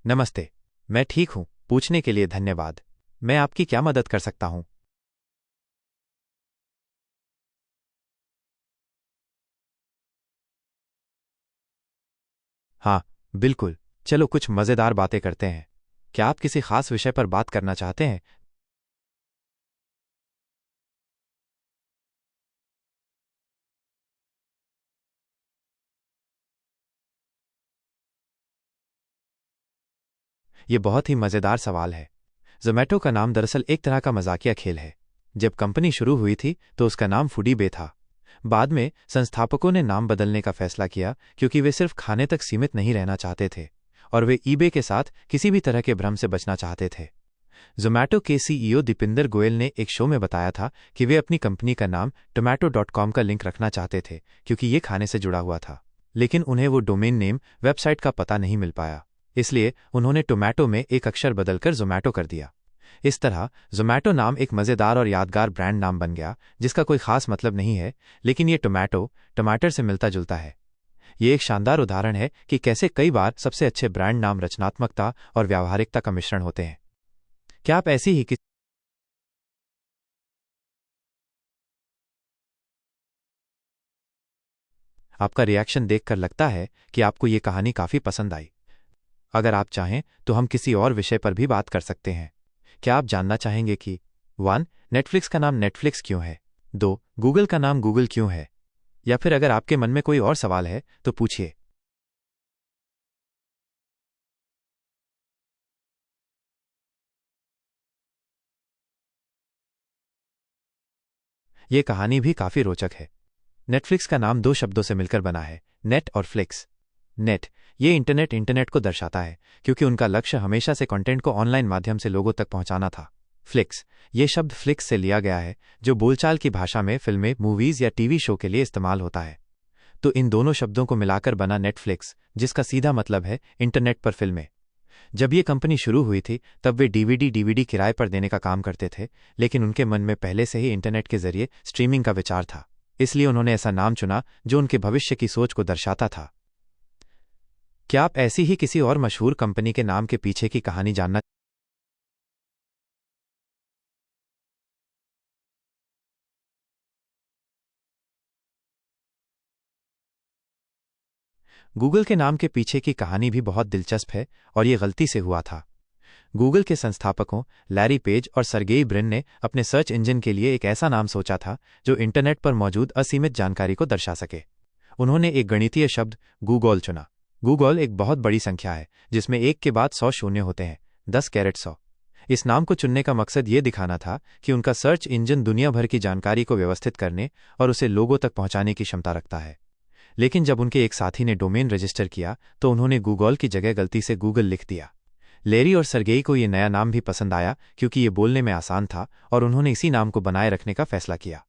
नमस्ते। मैं ठीक हूँ, पूछने के लिए धन्यवाद। मैं आपकी क्या मदद कर सकता हूँ? हाँ, बिल्कुल। चलो कुछ मज़ेदार बातें करते हैं। क्या आप किसी खास विषय पर बात करना चाहते हैं? ये बहुत ही मज़ेदार सवाल है। ज़ोमैटो का नाम दरअसल एक तरह का मजाकिया खेल है। जब कंपनी शुरू हुई थी तो उसका नाम फूडी बे था। बाद में संस्थापकों ने नाम बदलने का फैसला किया क्योंकि वे सिर्फ खाने तक सीमित नहीं रहना चाहते थे और वे ईबे के साथ किसी भी तरह के भ्रम से बचना चाहते थे। ज़ोमैटो के सीईओ दीपिंदर गोयल ने एक शो में बताया था कि वे अपनी कंपनी का नाम टोमेटो.com का लिंक रखना चाहते थे क्योंकि ये खाने से जुड़ा हुआ था। लेकिन उन्हें वो डोमेन नेम वेबसाइट का पता नहीं मिल पाया, इसलिए उन्होंने टोमेटो में एक अक्षर बदलकर ज़ोमैटो कर दिया। इस तरह ज़ोमैटो नाम एक मज़ेदार और यादगार ब्रांड नाम बन गया जिसका कोई खास मतलब नहीं है, लेकिन ये टमाटर से मिलता जुलता है। ये एक शानदार उदाहरण है कि कैसे कई बार सबसे अच्छे ब्रांड नाम रचनात्मकता और व्यावहारिकता का मिश्रण होते हैं। क्या आप ऐसी ही आपका रिएक्शन देखकर लगता है कि आपको ये कहानी काफी पसंद आई। अगर आप चाहें तो हम किसी और विषय पर भी बात कर सकते हैं। क्या आप जानना चाहेंगे कि 1. नेटफ्लिक्स का नाम नेटफ्लिक्स क्यों है? 2. गूगल का नाम गूगल क्यों है? या फिर अगर आपके मन में कोई और सवाल है तो पूछिए। ये कहानी भी काफी रोचक है। नेटफ्लिक्स का नाम दो शब्दों से मिलकर बना है, नेट और फ्लिक्स। नेट ये इंटरनेट को दर्शाता है क्योंकि उनका लक्ष्य हमेशा से कंटेंट को ऑनलाइन माध्यम से लोगों तक पहुंचाना था। फ्लिक्स ये शब्द फ्लिक्स से लिया गया है जो बोलचाल की भाषा में फिल्में, मूवीज या टीवी शो के लिए इस्तेमाल होता है। तो इन दोनों शब्दों को मिलाकर बना नेटफ्लिक्स, जिसका सीधा मतलब है इंटरनेट पर फिल्में। जब ये कंपनी शुरू हुई थी तब वे डीवीडी किराए पर देने का काम करते थे, लेकिन उनके मन में पहले से ही इंटरनेट के जरिए स्ट्रीमिंग का विचार था। इसलिए उन्होंने ऐसा नाम चुना जो उनके भविष्य की सोच को दर्शाता था। क्या आप ऐसी ही किसी और मशहूर कंपनी के नाम के पीछे की कहानी जानना? गूगल के नाम के पीछे की कहानी भी बहुत दिलचस्प है और ये गलती से हुआ था। गूगल के संस्थापकों लैरी पेज और सरगेई ब्रिन ने अपने सर्च इंजन के लिए एक ऐसा नाम सोचा था जो इंटरनेट पर मौजूद असीमित जानकारी को दर्शा सके। उन्होंने एक गणितीय शब्द गूगल चुना। गूगल एक बहुत बड़ी संख्या है जिसमें एक के बाद 100 शून्य होते हैं, 10 कैरेट 100। इस नाम को चुनने का मकसद ये दिखाना था कि उनका सर्च इंजन दुनिया भर की जानकारी को व्यवस्थित करने और उसे लोगों तक पहुंचाने की क्षमता रखता है। लेकिन जब उनके एक साथी ने डोमेन रजिस्टर किया तो उन्होंने गूगल की जगह गलती से गूगल लिख दिया। लेरी और सरगेई को ये नया नाम भी पसंद आया क्योंकि ये बोलने में आसान था और उन्होंने इसी नाम को बनाए रखने का फैसला किया।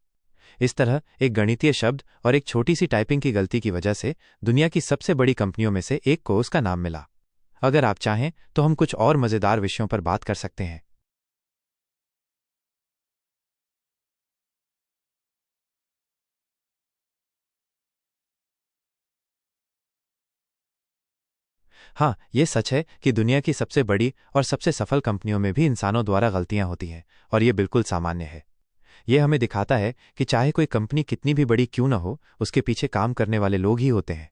इस तरह एक गणितीय शब्द और एक छोटी सी टाइपिंग की गलती की वजह से दुनिया की सबसे बड़ी कंपनियों में से एक को उसका नाम मिला। अगर आप चाहें तो हम कुछ और मजेदार विषयों पर बात कर सकते हैं। हाँ, ये सच है कि दुनिया की सबसे बड़ी और सबसे सफल कंपनियों में भी इंसानों द्वारा गलतियां होती हैं और ये बिल्कुल सामान्य है। यह हमें दिखाता है कि चाहे कोई कंपनी कितनी भी बड़ी क्यों न हो, उसके पीछे काम करने वाले लोग ही होते हैं।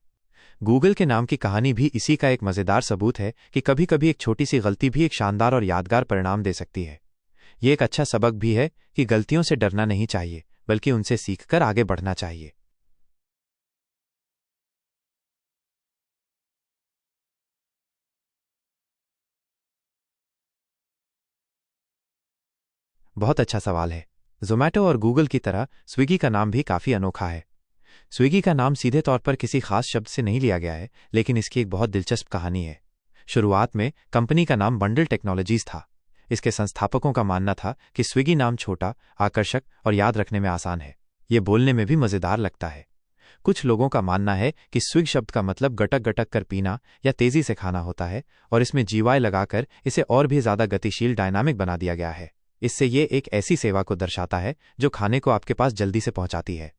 गूगल के नाम की कहानी भी इसी का एक मजेदार सबूत है कि कभी कभी एक छोटी सी गलती भी एक शानदार और यादगार परिणाम दे सकती है। ये एक अच्छा सबक भी है कि गलतियों से डरना नहीं चाहिए, बल्कि उनसे सीखकर आगे बढ़ना चाहिए। बहुत अच्छा सवाल है। जोमैटो और गूगल की तरह स्विगी का नाम भी काफी अनोखा है। स्विगी का नाम सीधे तौर पर किसी खास शब्द से नहीं लिया गया है, लेकिन इसकी एक बहुत दिलचस्प कहानी है। शुरुआत में कंपनी का नाम बंडल टेक्नोलॉजीज था। इसके संस्थापकों का मानना था कि स्विगी नाम छोटा, आकर्षक और याद रखने में आसान है। ये बोलने में भी मजेदार लगता है। कुछ लोगों का मानना है कि स्विग शब्द का मतलब गटक गटक कर पीना या तेजी से खाना होता है और इसमें जीवाई लगाकर इसे और भी ज्यादा गतिशील डायनामिक बना दिया गया है। इससे ये एक ऐसी सेवा को दर्शाता है जो खाने को आपके पास जल्दी से पहुंचाती है।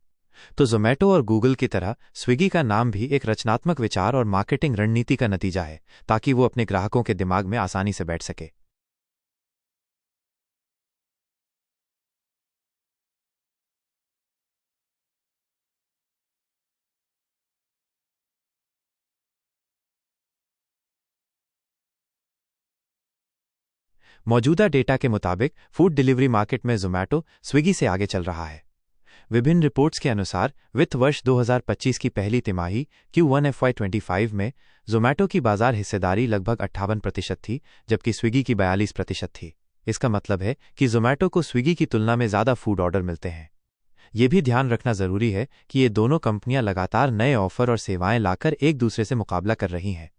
तो जोमेटो और गूगल की तरह स्विगी का नाम भी एक रचनात्मक विचार और मार्केटिंग रणनीति का नतीजा है, ताकि वो अपने ग्राहकों के दिमाग में आसानी से बैठ सके। मौजूदा डेटा के मुताबिक फूड डिलीवरी मार्केट में जोमेटो स्विगी से आगे चल रहा है। विभिन्न रिपोर्ट्स के अनुसार वित्त वर्ष 2025 की पहली तिमाही Q1 FY25 में जोमेटो की बाजार हिस्सेदारी लगभग 58% थी, जबकि स्विगी की 42% थी। इसका मतलब है कि जोमेटो को स्विगी की तुलना में ज़्यादा फूड ऑर्डर मिलते हैं। ये भी ध्यान रखना ज़रूरी है कि ये दोनों कंपनियां लगातार नए ऑफर और सेवाएं लाकर एक दूसरे से मुकाबला कर रही हैं।